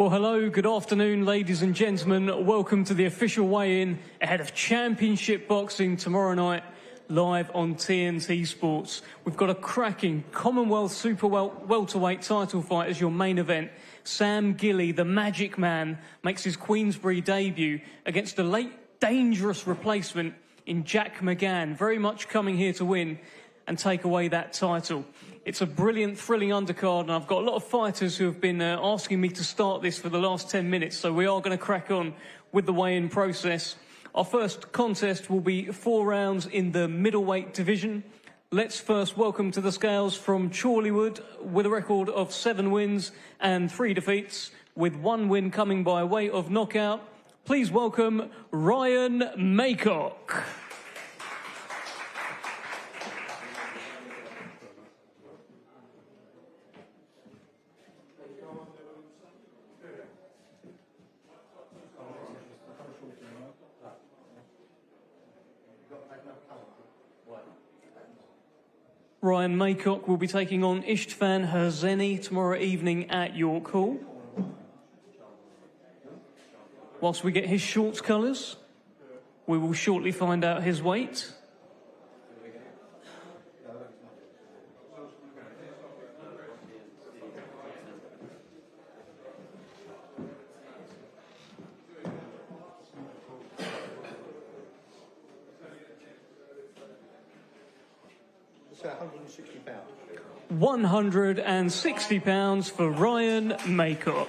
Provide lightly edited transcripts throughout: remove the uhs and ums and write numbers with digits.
Well, hello, good afternoon, ladies and gentlemen. Welcome to the official weigh-in ahead of Championship Boxing tomorrow night, live on TNT Sports. We've got a cracking Commonwealth Super-Welterweight title fight as your main event. Sam Gilley, the Magic Man, makes his Queensberry debut against a late, dangerous replacement in Jack McGann, very much coming here to win and take away that title. It's a brilliant, thrilling undercard, and I've got a lot of fighters who have been asking me to start this for the last 10 minutes, so we are going to crack on with the weigh-in process. Our first contest will be 4 rounds in the middleweight division. Let's first welcome to the scales from Chorleywood with a record of 7 wins and 3 defeats, with 1 win coming by way of knockout. Please welcome Ryan Maycock. Ryan Maycock will be taking on Ishtvan Herzeni tomorrow evening at York Hall. Whilst we get his shorts colours, we will shortly find out his weight. £160 for Ryan Maycock.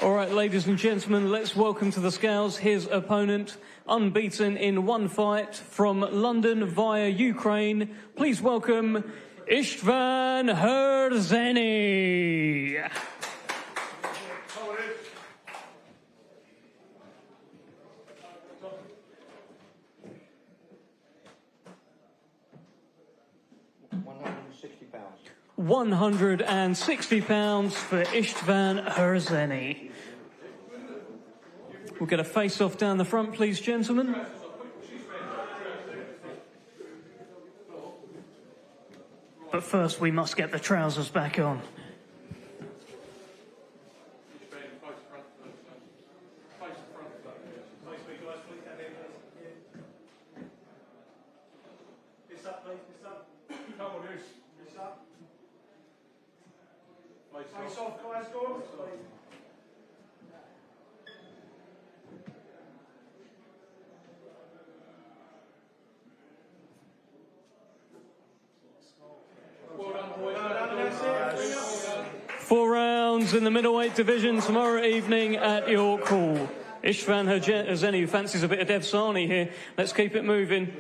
All right, ladies and gentlemen, let's welcome to the scales his opponent, unbeaten in 1 fight from London via Ukraine. Please welcome Ishtvan Herzeni. £160 for Ishtvan Herzeni. We'll get a face-off down the front, please, gentlemen. But first, we must get the trousers back on. Face off, guys, go on. Well done, boys. That's it. 4 rounds in the middleweight division tomorrow evening at York Hall. Ishtvan Herzeni, who fancies a bit of Dev Sani here. Let's keep it moving.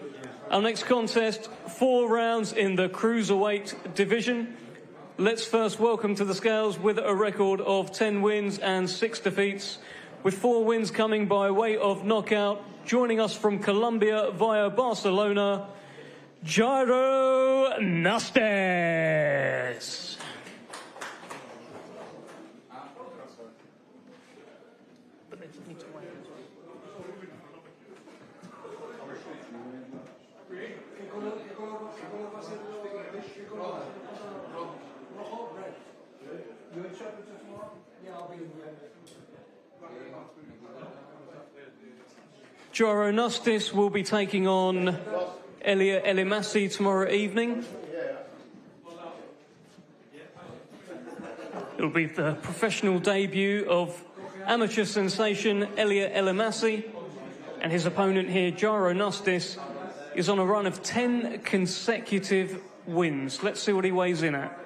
Our next contest, 4 rounds in the Cruiserweight division. Let's first welcome to the scales with a record of 10 wins and 6 defeats, with 4 wins coming by way of knockout. Joining us from Colombia via Barcelona, Jairo Nastes. Jairo Nastes will be taking on Elia Elimasi tomorrow evening. It will be the professional debut of amateur sensation Elia Elimasi, and his opponent here, Jairo Nastes, is on a run of 10 consecutive wins. Let's see what he weighs in at.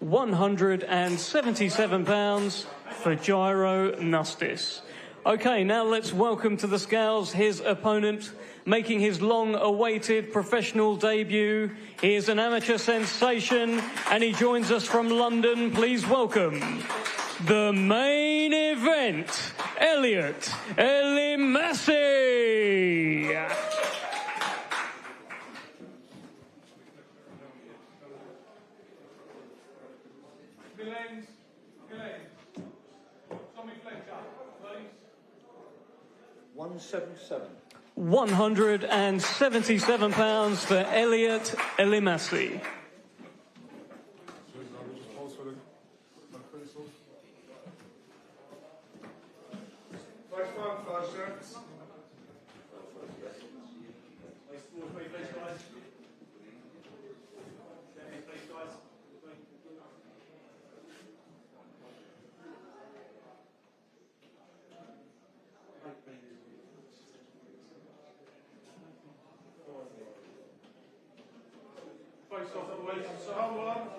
£177 for Jairo Nastes. Okay, now let's welcome to the scales his opponent, making his long-awaited professional debut. He is an amateur sensation, and he joins us from London. Please welcome the main event, Elliot Elimasi. Tommy Fletcher, please. 177. £177 for Elliot Elimasi. First one, first chance. Face off the way to someone.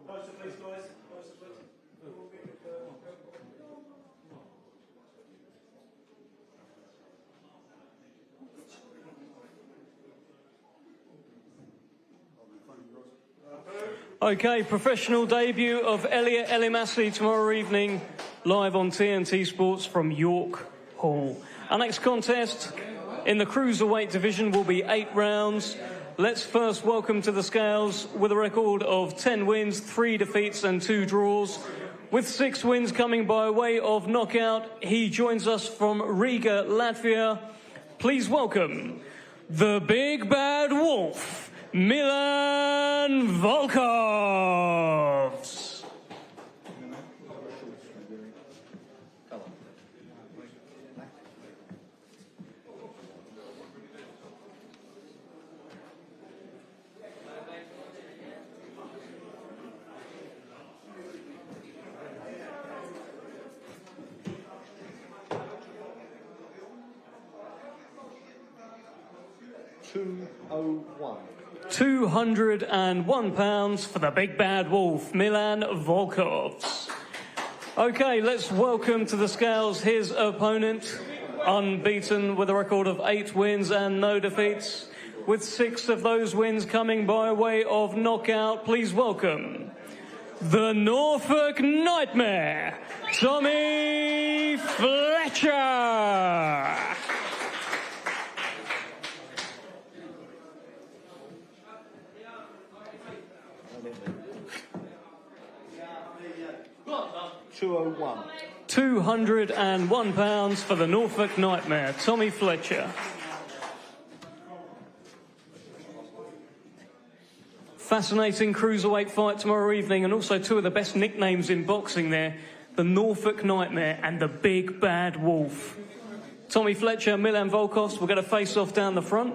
Closer, please, guys. Closer, please. 'Okay, professional debut of Elliot Elimasi tomorrow evening, live on TNT Sports from York Hall. Our next contest in the Cruiserweight division will be 8 rounds. Let's first welcome to the scales with a record of 10 wins, 3 defeats and 2 draws. With 6 wins coming by way of knockout, he joins us from Riga, Latvia. Please welcome the Big Bad Wolf, Milan Volkovs. £201 for the Big Bad Wolf, Milan Volkovs. Okay, let's welcome to the scales his opponent, unbeaten with a record of 8 wins and no defeats, with 6 of those wins coming by way of knockout. Please welcome the Norfolk Nightmare, Tommy Fletcher. £201 for the Norfolk Nightmare, Tommy Fletcher. Fascinating cruiserweight fight tomorrow evening, and also 2 of the best nicknames in boxing there, the Norfolk Nightmare and the Big Bad Wolf. Tommy Fletcher, Milan Volkovs will get a face-off down the front.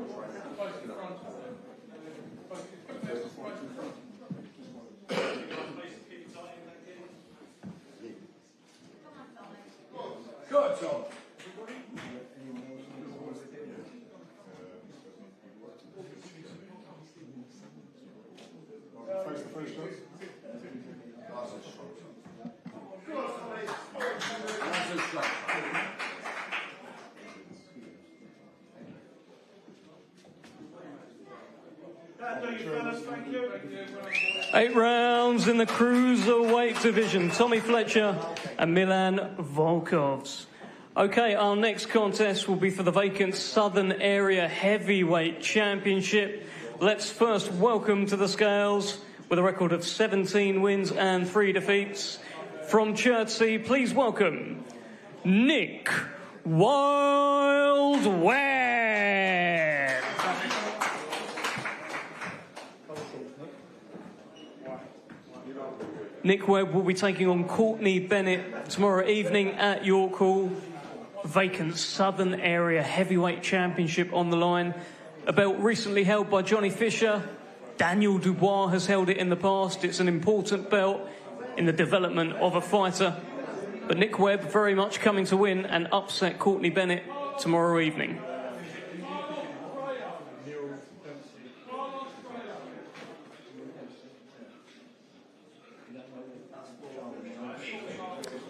Good job. Face the first shot. That'll do you, fellas. Thank you. 8 rounds in the Cruiserweight division, Tommy Fletcher and Milan Volkovs. Okay, our next contest will be for the vacant Southern Area Heavyweight Championship. Let's first welcome to the scales, with a record of 17 wins and 3 defeats, from Chertsey, please welcome Nick Wild Webb. Nick Webb will be taking on Courtney Bennett tomorrow evening at York Hall. Vacant Southern Area Heavyweight Championship on the line. A belt recently held by Johnny Fisher. Daniel Dubois has held it in the past. It's an important belt in the development of a fighter. But Nick Webb very much coming to win and upset Courtney Bennett tomorrow evening.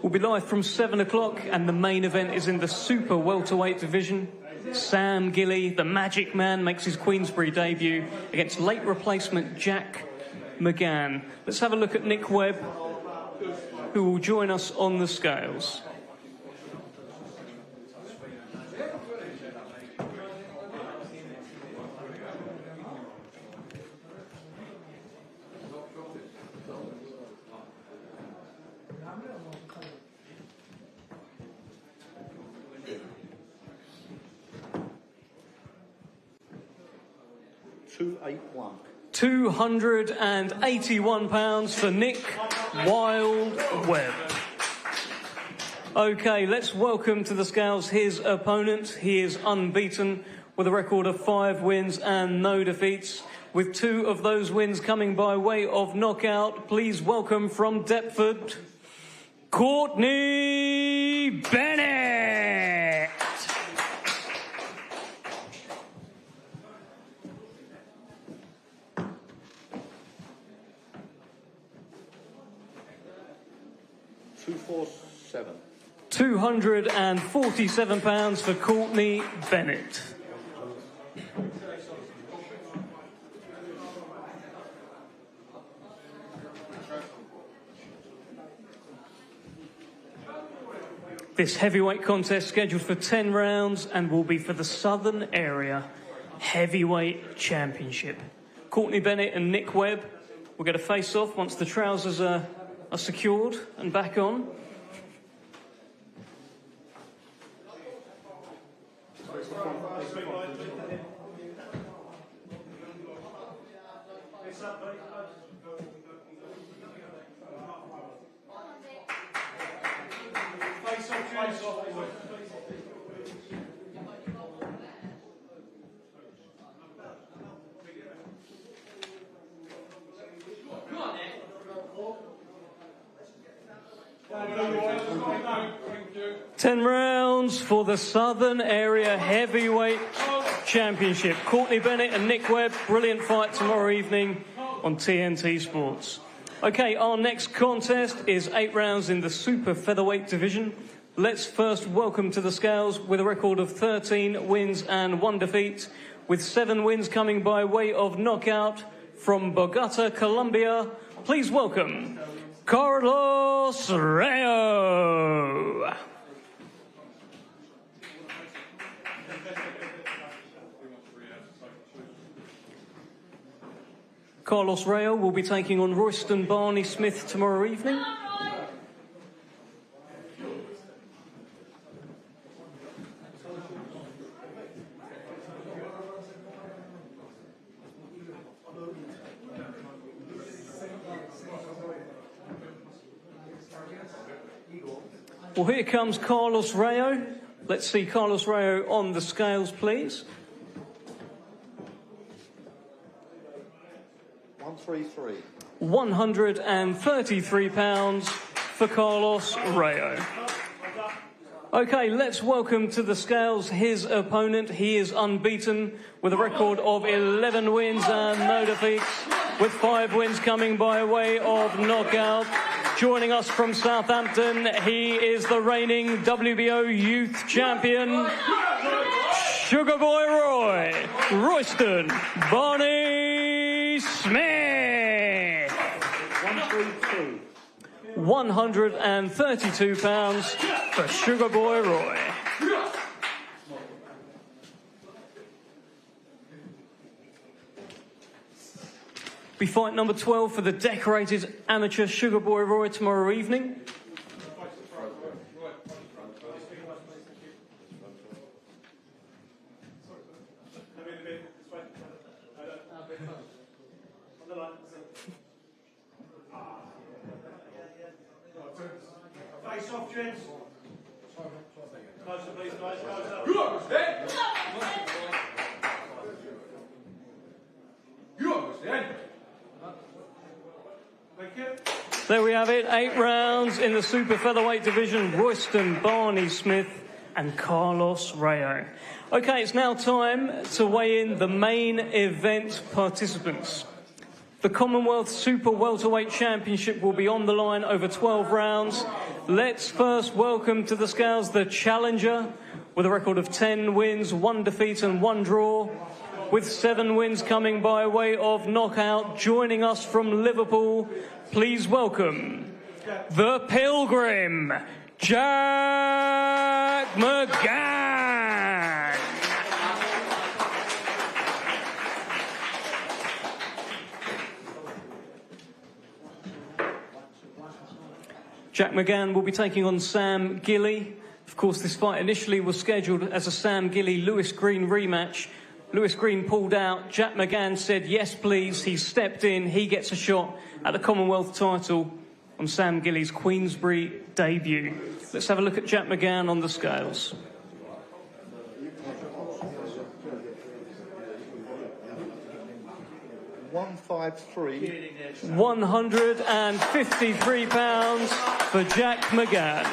We'll be live from 7 o'clock, and the main event is in the Super-Welterweight division. Sam Gilley, the Magic Man, makes his Queensberry debut against late replacement Jack McGann. Let's have a look at Nick Webb, who will join us on the scales. 281. £281 for Nick Wild Webb. Okay, let's welcome to the scales his opponent. He is unbeaten with a record of 5 wins and no defeats, with 2 of those wins coming by way of knockout. Please welcome from Deptford, Courtney Bennett. £247 for Courtney Bennett. This heavyweight contest scheduled for 10 rounds and will be for the Southern Area Heavyweight Championship. Courtney Bennett and Nick Webb will get a face-off once the trousers are secured and back on. Ten rounds for the Southern Area Heavyweight Championship. Courtney Bennett and Nick Webb, brilliant fight tomorrow evening on TNT Sports. Okay, our next contest is 8 rounds in the super featherweight division. Let's first welcome to the scales with a record of 13 wins and 1 defeat, with 7 wins coming by way of knockout from Bogota, Colombia. Please welcome Carlos Rayo. Carlos Rayo will be taking on Royston Barney-Smith tomorrow evening. Well, here comes Carlos Rayo. Let's see Carlos Rayo on the scales, please. 133 pounds for Carlos Rayo. Okay, let's welcome to the scales his opponent. He is unbeaten with a record of 11 wins and no defeats, with 5 wins coming by way of knockout. Joining us from Southampton, he is the reigning WBO Youth Champion, Sugar Boy Roy, Royston Barney-Smith. 132 pounds for Sugar Boy Roy. Be fight number 12 for the decorated amateur Sugar Boy Roy tomorrow evening. Face off, gents. Closer, please, guys. There we have it, 8 rounds in the super featherweight division. Royston Barney-Smith and Carlos Rayo. Okay, it's now time to weigh in the main event participants. The Commonwealth Super-Welterweight Championship will be on the line over 12 rounds. Let's first welcome to the scales the challenger with a record of 10 wins, 1 defeat and 1 draw, with 7 wins coming by way of knockout. Joining us from Liverpool, please welcome the Pilgrim, Jack McGann. Jack McGann will be taking on Sam Gilley. Of course, this fight initially was scheduled as a Sam Gilley-Lewis Green rematch, Lewis Green pulled out. Jack McGann said, yes, please. He stepped in. He gets a shot at the Commonwealth title on Sam Gilley's Queensberry debut. Let's have a look at Jack McGann on the scales. £153 for Jack McGann.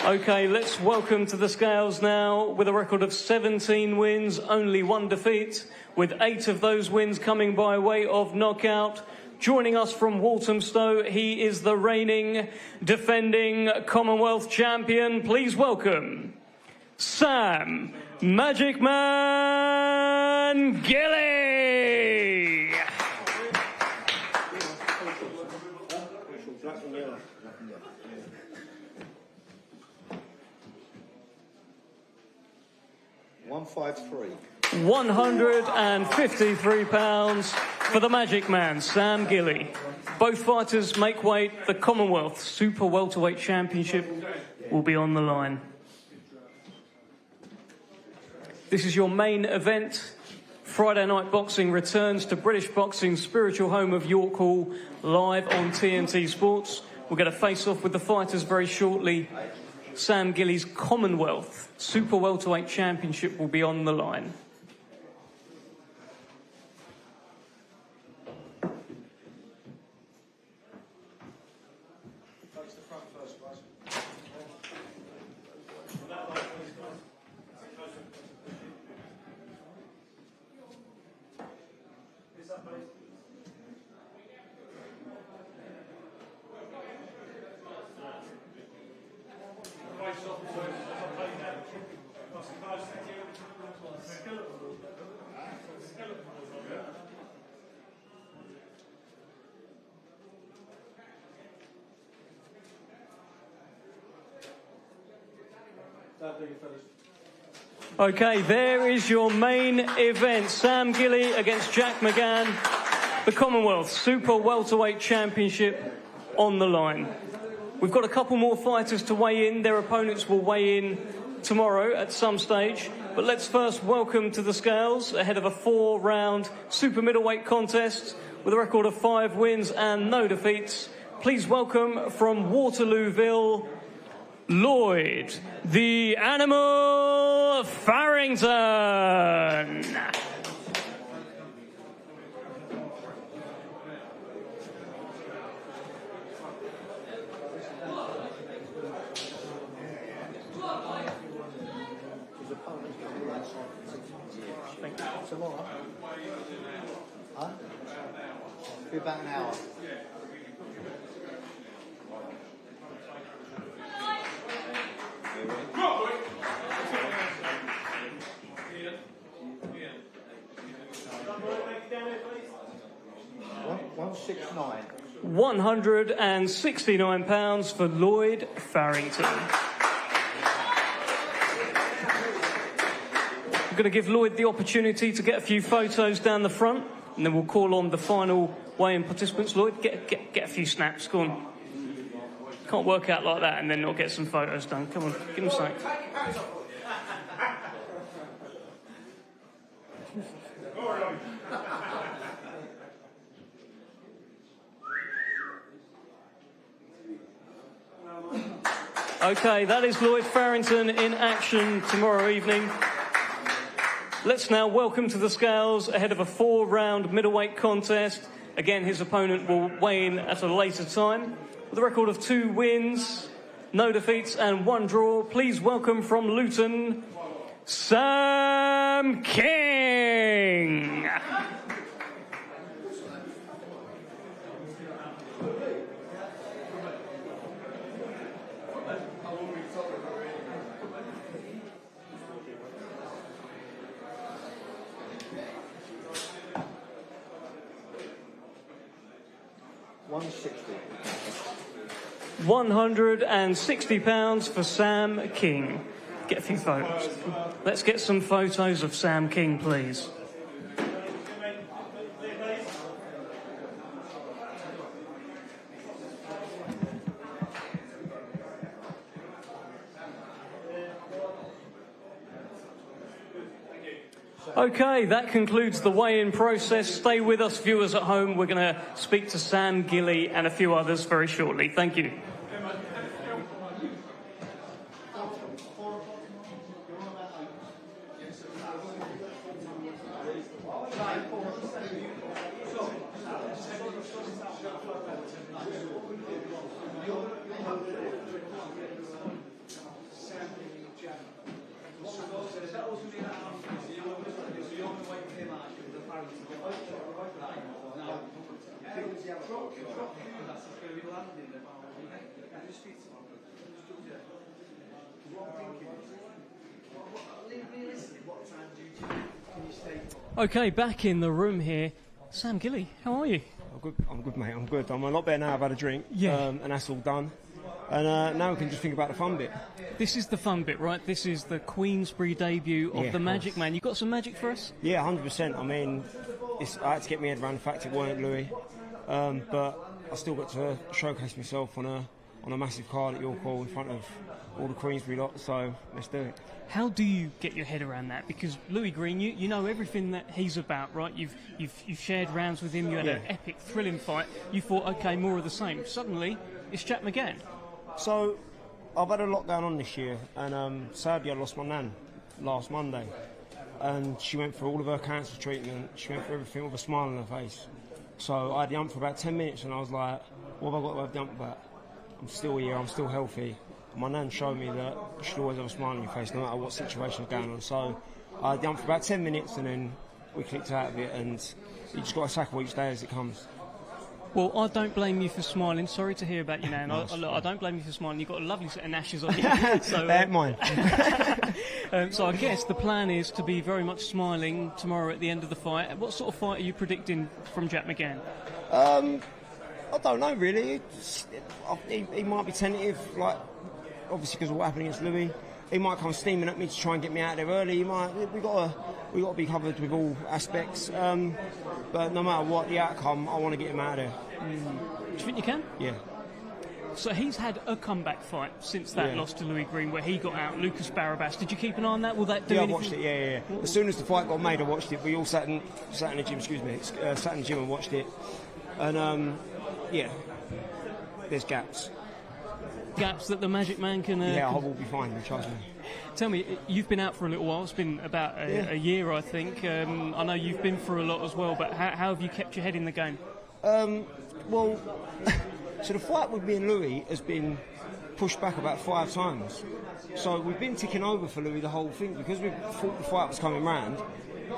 OK, let's welcome to the scales now with a record of 17 wins, only 1 defeat, with 8 of those wins coming by way of knockout. Joining us from Walthamstow, he is the reigning, defending Commonwealth champion. Please welcome Sam Magic Man Gilley. £153 for the Magic Man, Sam Gilley. Both fighters make weight. The Commonwealth Super-Welterweight Championship will be on the line. This is your main event. Friday Night Boxing returns to British Boxing's spiritual home of York Hall, live on TNT Sports. We're going to face off with the fighters very shortly. Sam Gilley's Commonwealth Super-Welterweight Championship will be on the line. OK, there is your main event. Sam Gilley against Jack McGann. The Commonwealth Super-Welterweight Championship on the line. We've got a couple more fighters to weigh in. Their opponents will weigh in tomorrow at some stage. But let's first welcome to the scales, ahead of a 4-round super middleweight contest with a record of 5 wins and no defeats. Please welcome from Waterlooville, Lloyd, the Animal Farrington. Tomorrow? Huh? Be about an hour. £169 for Lloyd Farrington. We're going to give Lloyd the opportunity to get a few photos down the front, and then we'll call on the final weigh-in participants. Lloyd, get a few snaps. Go on. Can't work out like that and then not get some photos done. Come on, give him something. OK, that is Lloyd Farrington in action tomorrow evening. Let's now welcome to the scales ahead of a 4-round middleweight contest. Again, his opponent will weigh in at a later time. With a record of 2 wins, no defeats and 1 draw, please welcome from Luton, Sam King. £160 for Sam King. Get a few photos. Let's get some photos of Sam King, please. Okay, that concludes the weigh-in process. Stay with us, viewers at home. We're going to speak to Sam Gilley and a few others very shortly. Thank you. Okay, back in the room here. Sam Gilley, how are you? I'm good, mate. I'm good. I'm a lot better now. I've had a drink. Yeah. And that's all done. And now we can just think about the fun bit. This is the fun bit, right? This is the Queensberry debut of the Magic course. Man. You got some magic for us? Yeah, 100%. I mean, I had to get my head around the fact it weren't Louis. But I still got to showcase myself on a massive card at York Hall in front of all the Queensberry lot. So let's do it. How do you get your head around that? Because Louis Green, you know everything that he's about, right? You've shared rounds with him. You had an epic, thrilling fight. You thought, okay, more of the same. Suddenly, it's Jack McGann. So I've had a lot going on this year, and sadly I lost my nan last Monday, and she went through all of her cancer treatment. She went through everything with a smile on her face. So I had the hump for about 10 minutes, and I was like, what have I got to have the hump about? I'm still here. I'm still healthy. My nan showed me that you should always have a smile on your face, no matter what situation is going on. So I had the hump for about 10 minutes, and then we clicked out of it, and you just got to tackle each day as it comes. Well, I don't blame you for smiling. Sorry to hear about you, Nan. Nice. I don't blame you for smiling. You've got a lovely set of ashes on you. So, They're mine. So I guess the plan is to be very much smiling tomorrow at the end of the fight. What sort of fight are you predicting from Jack McGann? I don't know, really. He might be tentative, like, obviously because of what happened against Louis. He might come steaming at me to try and get me out of there early. We got to be covered with all aspects. But no matter what the outcome, I want to get him out of there. Do you think you can? Yeah. So he's had a comeback fight since that loss to Louis Green, where he got out Lucas Barabas. Did you keep an eye on that? Will that do anything? I watched it. Yeah. As soon as the fight got made, I watched it. We all sat in the gym. Sat in the gym and watched it. And there's gaps. Gaps that the Magic Man can. I will be fine. Trust me. Tell me, you've been out for a little while. It's been about a year, I think. I know you've been through a lot as well. But how have you kept your head in the game? Well, so the fight with me and Louis has been pushed back about 5 times. So we've been ticking over for Louis the whole thing because we thought the fight was coming round.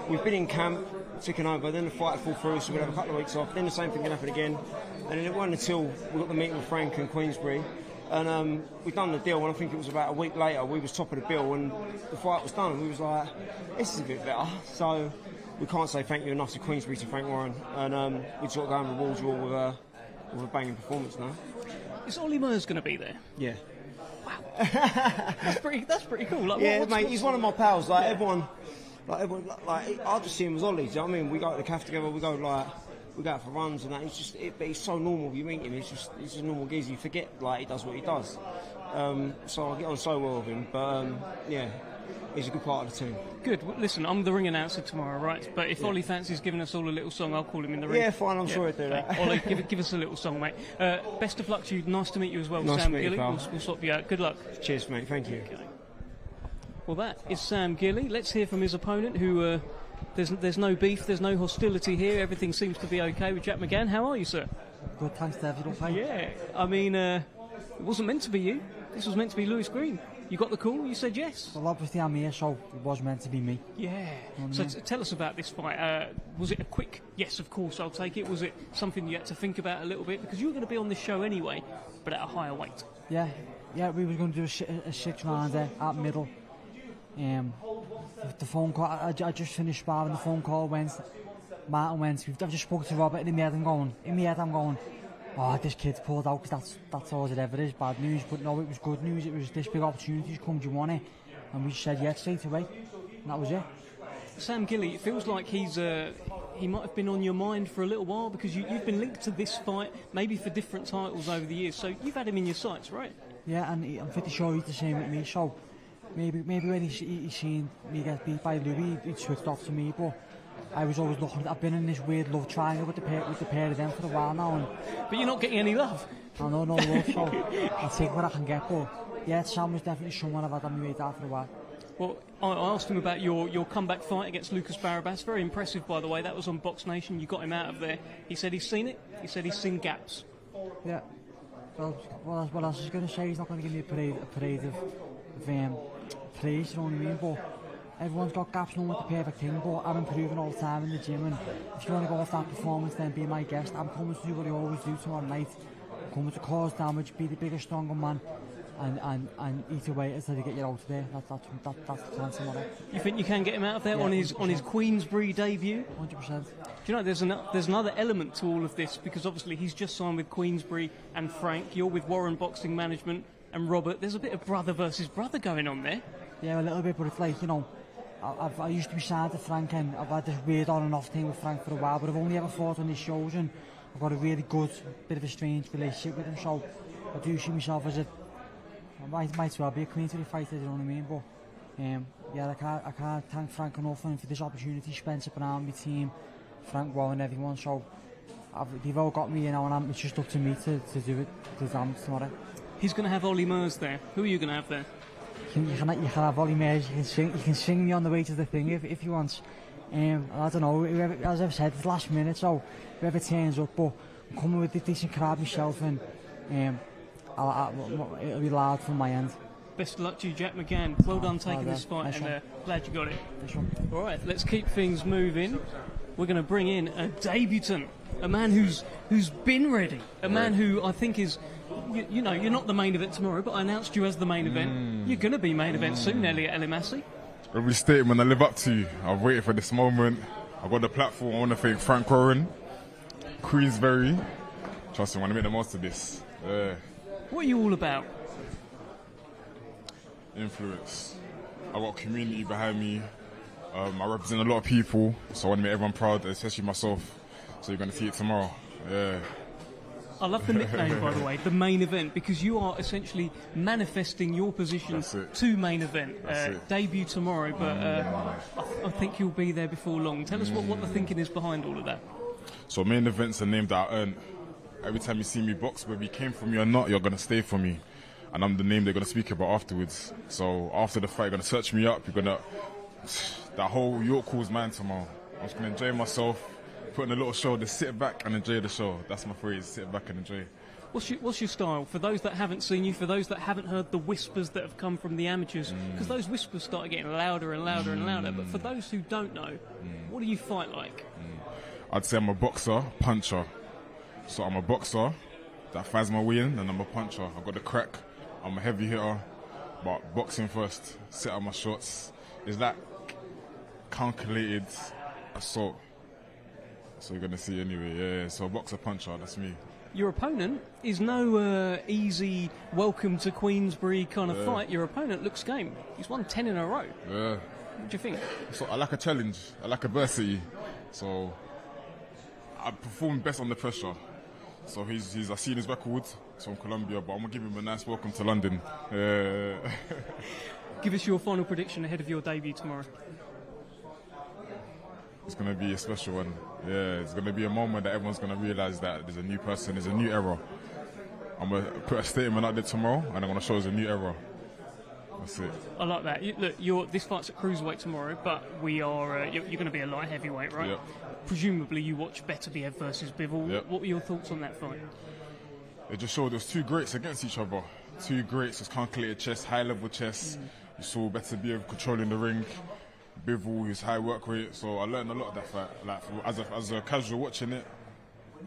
We've been in camp, ticking over, then the fight fell through, so we'll have a couple of weeks off. Then the same thing can happen again. And then it wasn't until we got the meeting with Frank and Queensberry. And we'd done the deal, and I think it was about a week later, we was top of the bill, and the fight was done, and we was like, this is a bit better. So we can't say thank you enough to Queensberry, to Frank Warren, and we sort of go and reward you all with a banging performance now. Is Ollie Murs going to be there? Yeah. Wow. That's pretty cool. Like, mate, he's one of my pals. Like everyone, I just see him as Ollie. Do you know what I mean? We go to the cafe together. We go out for runs and that. He's so normal. You meet him, he's just a normal geezer. You forget he does what he does. So I get on so well with him. But he's a good part of the team. Good. Well, listen, I'm the ring announcer tomorrow, right? But if Ollie fancies giving us all a little song, I'll call him in the ring. Yeah, fine. I'm sure he'll do that. Ollie, give us a little song, mate. Best of luck to you. Nice to meet you as well, nice Sam to meet Gilley. you, pal. We'll sort you out. Good luck. Cheers, mate. Thank you. Okay. Well, that is Sam Gilley. Let's hear from his opponent, who there's no beef, there's no hostility here. Everything seems to be okay with Jack McGann. How are you, sir? Good, thanks, Dave. You don't mind? Yeah. I mean, it wasn't meant to be you. This was meant to be Louis Green. You got the call, you said yes. Well, obviously I'm here, so it was meant to be me. Yeah. So tell us about this fight. Was it a quick yes, of course, I'll take it? Was it something you had to think about a little bit? Because you were going to be on this show anyway, but at a higher weight. Yeah, we were going to do a 6-rounder at middle. The phone call, I just finished sparring, the phone call went, Martin went, I've just spoke to Robert, and in my head I'm going, oh, this kid's pulled out, because that's all it ever is, bad news. But no, it was good news. It was this big opportunity's come, do you want it? And we said yes straight away, and that was it. Sam Gilley, it feels like he might have been on your mind for a little while, because you've been linked to this fight, maybe for different titles over the years, so you've had him in your sights, right? Yeah, and I'm pretty sure he's the same with me, so maybe when he seen me get beat by Louis, he switched off to me, but I was always looking. I've been in this weird love triangle with the pair of them for a while now, and But you're not getting any love. I know no love, so I'll take what I can get. But yeah, Sam was definitely someone I've had on my radar for a while. Well, I asked him about your comeback fight against Lucas Barabas. Very impressive, by the way. That was on Box Nation. You got him out of there. He said he's seen it. He said he's seen gaps. Yeah. Well, what else is he going to say? He's not going to give me a parade of praise, you know what I mean? But everyone's got gaps, no one's the perfect thing, but I'm improving all the time in the gym, and if you want to go off that performance, then be my guest. I'm coming to do what I always do tomorrow night. I'm coming to cause damage, be the bigger, stronger man, and eat away until you get you out of there. That's the plan tomorrow. You think you can get him out of there on his Queensberry debut? 100%. Do you know, there's another element to all of this, because obviously he's just signed with Queensberry and Frank. You're with Warren Boxing Management and Robert. There's a bit of brother versus brother going on there. Yeah, a little bit, but it's like, you know, I used to be signed to Frank, and I've had this weird on and off thing with Frank for a while, but I've only ever fought on his shows, and I've got a really good, bit of a strange relationship with him, so I do see myself as I might as well be a Queensberry fighter, you know what I mean? But yeah, I can't thank Frank enough for this opportunity. Spencer Brown, my team, Frank Warren, everyone. So they've all got me, you know, and it's just up to me to do it to them tomorrow. He's going to have Ollie Murs there. Who are you going to have there? You can have Ollie Murs. You can swing me on the way to the thing if you want. I don't know. Whoever, as I've said, it's last minute, so whoever turns up. But I'm coming with a decent crowd myself, and it'll be loud from my end. Best of luck to you, Jack McGann. Well done taking this fight, and glad you got it. All right, let's keep things moving. We're going to bring in a debutant, a man who's been ready, a man who I think is, you know, you're not the main event tomorrow, but I announced you as the main event. You're going to be main event soon, Elliot Elimasi. Every statement I live up to. I've waited for this moment. I've got the platform. I want to thank Frank Warren, Queensberry. Trust me, I want to make the most of this. What are you all about? Influence. I've got a community behind me. I represent a lot of people, so I want to make everyone proud, especially myself. So you're going to see it tomorrow. Yeah. I love the nickname, by the way, the main event, because you are essentially manifesting your position to main event. Debut tomorrow, but I think you'll be there before long. Tell us what the thinking is behind all of that. So main event's a name that I earned. Every time you see me box, whether you came for me or not, you're going to stay for me. And I'm the name they're going to speak about afterwards. So after the fight, you're going to search me up. You're going to... That whole York call's mine tomorrow. I'm just going to enjoy myself, put in a little show, just sit back and enjoy the show. That's my phrase, sit back and enjoy. What's your style? For those that haven't seen you, for those that haven't heard the whispers that have come from the amateurs, because those whispers started getting louder and louder and louder, but for those who don't know, what do you fight like? I'd say I'm a boxer, puncher. So I'm a boxer that fights my way in, and I'm a puncher. I've got the crack, I'm a heavy hitter, but boxing first, set up my shots. It's that calculated assault. So you're going to see anyway, yeah. So boxer, puncher, that's me. Your opponent is no easy welcome to Queensberry kind of fight. Your opponent looks game. He's won 10 in a row. Yeah. What do you think? So I like a challenge. I like adversity. So I perform best under pressure. So he's I've seen his record from Colombia, but I'm going to give him a nice welcome to London. Give us your final prediction ahead of your debut tomorrow. It's going to be a special one. Yeah, it's going to be a moment that everyone's going to realise that there's a new person, there's a new era. I'm going to put a statement out there tomorrow, and I'm going to show there's a new era. That's it. I like that. This fight's at Cruiserweight tomorrow, but we are you're going to be a light heavyweight, right? Yep. Presumably you watch Beterbiev versus Bivol. Yep. What were your thoughts on that fight? It just showed there's two greats against each other. Two greats, it's calculated chess, high-level chess. You saw Beterbiev controlling the ring. Bivol, who's high work rate. So I learned a lot of that fight. Like as a casual watching it,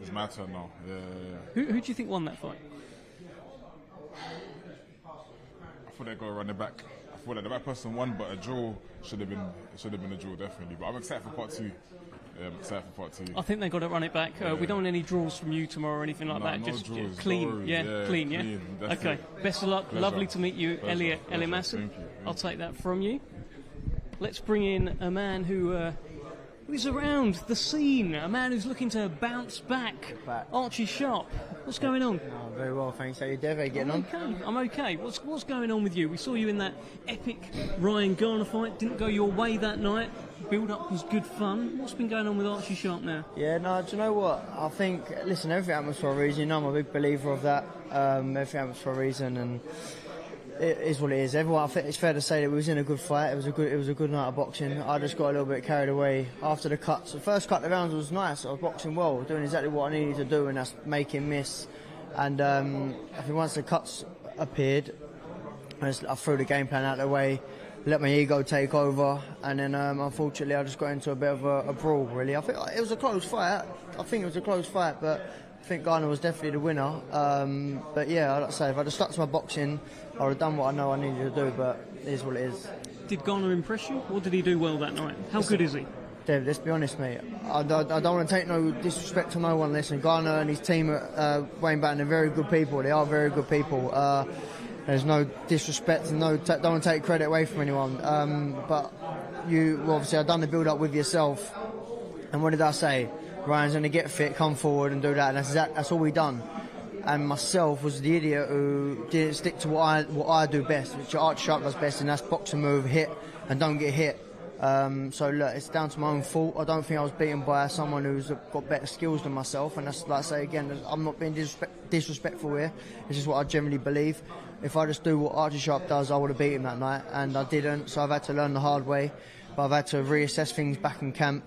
it's my turn now. Yeah. Who do you think won that fight? I thought they'd go around the back. I thought that the right person won, but a draw should have been a draw definitely. But I'm excited for part two. Yeah, I'm excited for part two. I think they got to run it back. We don't want any draws from you tomorrow or anything like that. No Just draws, clean, clean. Okay. Best of luck. Pleasure. Lovely to meet you, Elliot Elimasi. Thank you. I'll take that from you. Let's bring in a man who who's around the scene, a man who's looking to bounce back. Archie Sharp, what's going on? Oh, very well, thanks. How you doing? How you getting on? I'm okay. What's going on with you? We saw you in that epic Ryan Garner fight. Didn't go your way that night. Build-up was good fun. What's been going on with Archie Sharp now? Yeah, no, do you know what? I think, listen, everything happens for a reason. You know, I'm a big believer of that. Everything happens for a reason, and it is what it is. Everyone, I think it's fair to say that we was in a good fight. It was a good night of boxing. I just got a little bit carried away after the cuts. The first cut of rounds was nice. I was boxing well, doing exactly what I needed to do, and that's make him miss. And I think once the cuts appeared, I threw the game plan out of the way, let my ego take over, and then unfortunately I just got into a bit of a brawl. Really, I think it was a close fight. But I think Garner was definitely the winner. But yeah, like I say, if I'd have stuck to my boxing, I would have done what I know I needed to do. But it is what it is. Did Garner impress you? What did he do well that night? How good is he? Dave, let's be honest, mate. I don't want to take no disrespect to no one. Listen, Garner and his team at Wayne Batten are very good people. They are very good people. There's no disrespect and don't want to take credit away from anyone. But obviously, I've done the build-up with yourself. And what did I say? Ryan's going to get fit, come forward and do that. And that's all we done. And myself was the idiot who didn't stick to what I do best, which Archie Sharp does best, and that's box and move, hit, and don't get hit. So look, it's down to my own fault. I don't think I was beaten by someone who's got better skills than myself, and that's, like I say again, I'm not being disrespectful here. It's just what I generally believe. If I just do what Archie Sharp does, I would have beat him that night, and I didn't. So I've had to learn the hard way. But I've had to reassess things back in camp,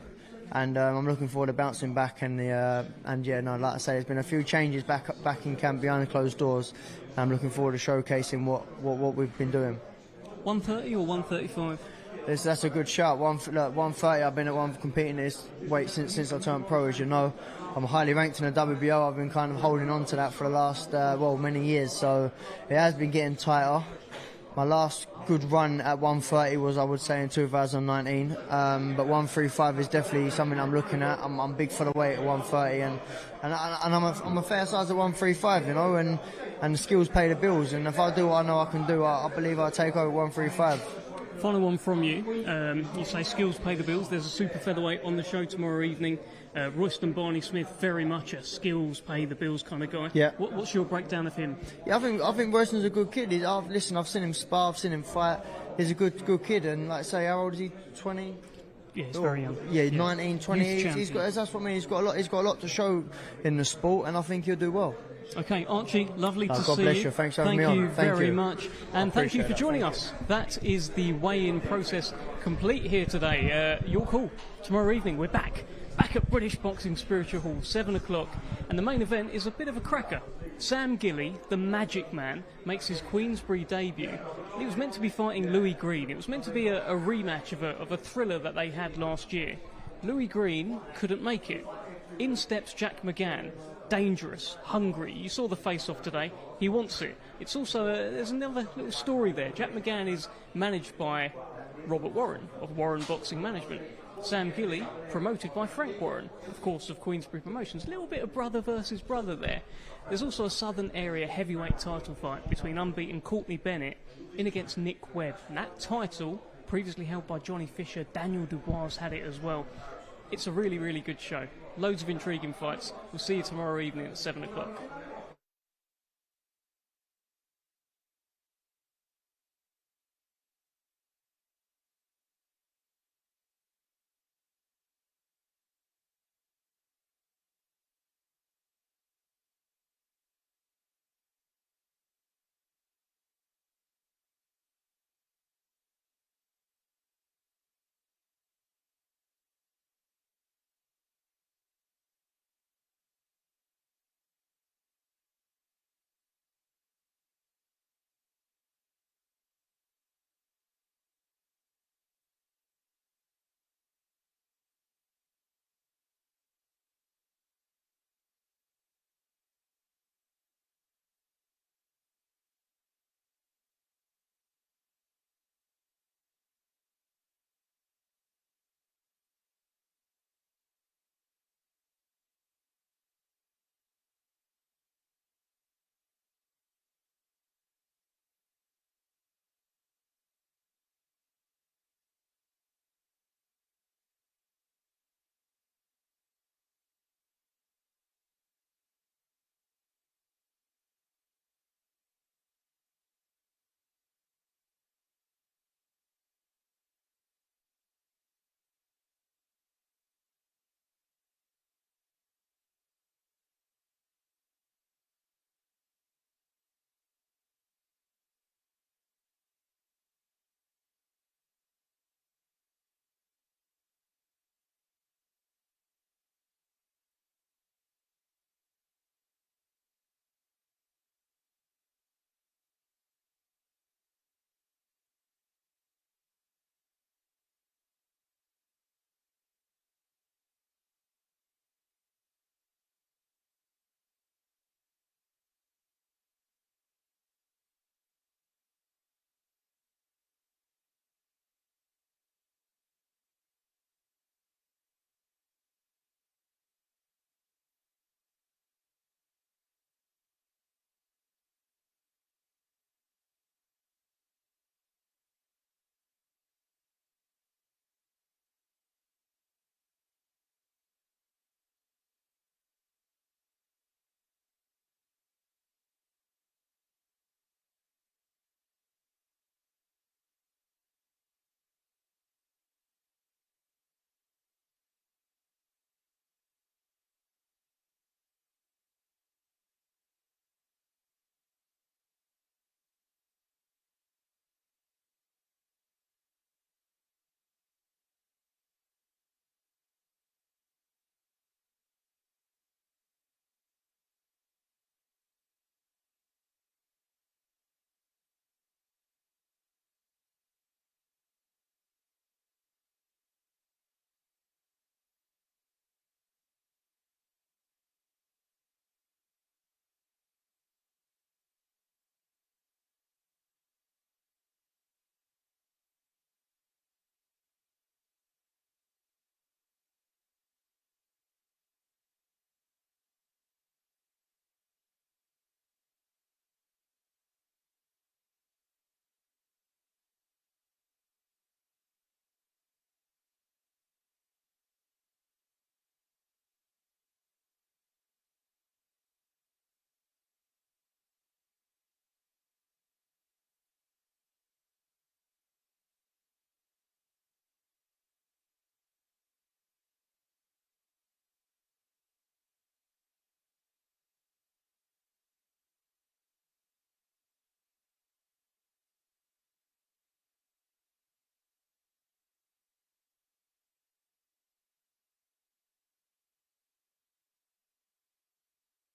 and I'm looking forward to bouncing back. And like I say, there's been a few changes back in camp behind closed doors. And I'm looking forward to showcasing what we've been doing. 130 or 135? That's a good shout. 130. I've been competing this weight since I turned pro, as you know. I'm highly ranked in the WBO. I've been kind of holding on to that for the last many years. So it has been getting tighter. My last good run at 130 was, I would say, in 2019. But 135 is definitely something I'm looking at. I'm big for the weight at 130, and I'm a fair size at 135, you know. And the skills pay the bills. And if I do what I know I can do, I believe I'll take over 135. Final one from you. You say skills pay the bills. There's a super featherweight on the show tomorrow evening. Royston Barney-Smith, very much a skills pay the bills kind of guy. Yeah. What's your breakdown of him? Yeah, I think Royston's a good kid. I've seen him spar, I've seen him fight. He's a good kid, and like I say, how old is he? 20. Yeah, he's very young. Yeah, 19, 20. He's got. That's what I mean. He's got a lot to show in the sport, and I think he'll do well. Okay, Archie, lovely to see you. God bless you. Thanks for having me on. Thank you very much. And thank you for joining us. That is the weigh-in process complete here today. Your call. Tomorrow evening, we're back at British Boxing Spiritual Hall, 7 o'clock. And the main event is a bit of a cracker. Sam Gilley, the Magic Man, makes his Queensberry debut. He was meant to be fighting Louis Green. It was meant to be a rematch of a thriller that they had last year. Louis Green couldn't make it. In steps Jack McGann. Dangerous, hungry. You saw the face-off today. He wants it. It's also there's another little story there. Jack McGann is managed by Robert Warren of Warren Boxing Management. Sam Gilley promoted by Frank Warren, of course, of Queensberry Promotions. A little bit of brother versus brother there. There's also a Southern Area heavyweight title fight between unbeaten Courtney Bennett in against Nick Webb. And that title, previously held by Johnny Fisher, Daniel Dubois had it as well. It's a really, really good show. Loads of intriguing fights. We'll see you tomorrow evening at 7 o'clock.